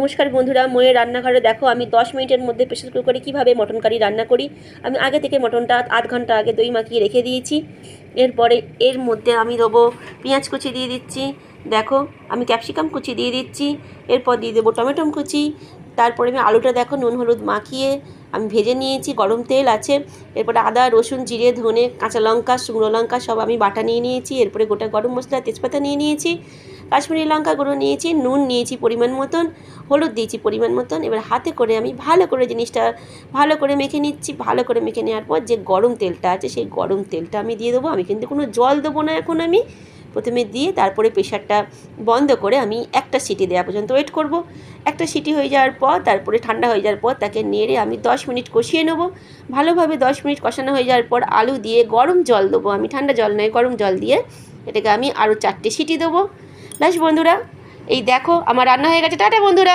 নমস্কার বন্ধুরা, ময়ের রান্নাঘরে দেখো আমি 10 মিনিটের মধ্যে প্রেসার কুকারে কীভাবে মটন কারি রান্না করি। আমি আগে থেকে মটনটা আধ ঘন্টা আগে দই মাখিয়ে রেখে দিয়েছি। এরপরে এর মধ্যে আমি দেবো পেঁয়াজ কুচি দিয়ে দিচ্ছি, দেখো আমি ক্যাপসিকাম কুচি দিয়ে দিচ্ছি, এরপর দিয়ে দেবো টমেটো কুচি। তারপরে আমি আলুটা দেখো নুন হলুদ মাখিয়ে আমি ভেজে নিয়েছি, গরম তেল আছে। এরপরে আদা রসুন জিরে ধনে কাঁচা লঙ্কা শুকনো লঙ্কা সব আমি বাটা নিয়ে নিয়েছি। এরপরে গোটা গরম মশলা তেজপাতা নিয়ে নিয়েছি, কাশ্মীরি লঙ্কা গুঁড়ো নিয়েছি, নুন নিয়েছি পরিমাণ মতন, হলুদ দিয়েছি পরিমাণ মতন। এবার হাতে করে আমি ভালো করে জিনিসটা ভালো করে মেখে নিচ্ছি। ভালো করে মেখে নেওয়ার পর যে গরম তেলটা আছে সেই গরম তেলটা আমি দিয়ে দেবো। আমি কিন্তু কোনো জল দেবো না, এখন আমি প্রথমে দিয়ে তারপরে প্রেশারটা বন্ধ করে আমি একটা সিটি দেওয়া পর্যন্ত ওয়েট করব। একটা সিটি হয়ে যাওয়ার পর তারপরে ঠান্ডা হয়ে যাওয়ার পর তাকে নেড়ে আমি 10 মিনিট কষিয়ে নেব। ভালোভাবে 10 মিনিট কষানো হয়ে যাওয়ার পর আলু দিয়ে গরম জল দেবো, আমি ঠান্ডা জল নয় গরম জল দিয়ে এটাকে আমি আরও 4টে সিটি দেবো। ব্যাস বন্ধুরা, এই দেখো আমার রান্না হয়ে গেছে। টাটা বন্ধুরা।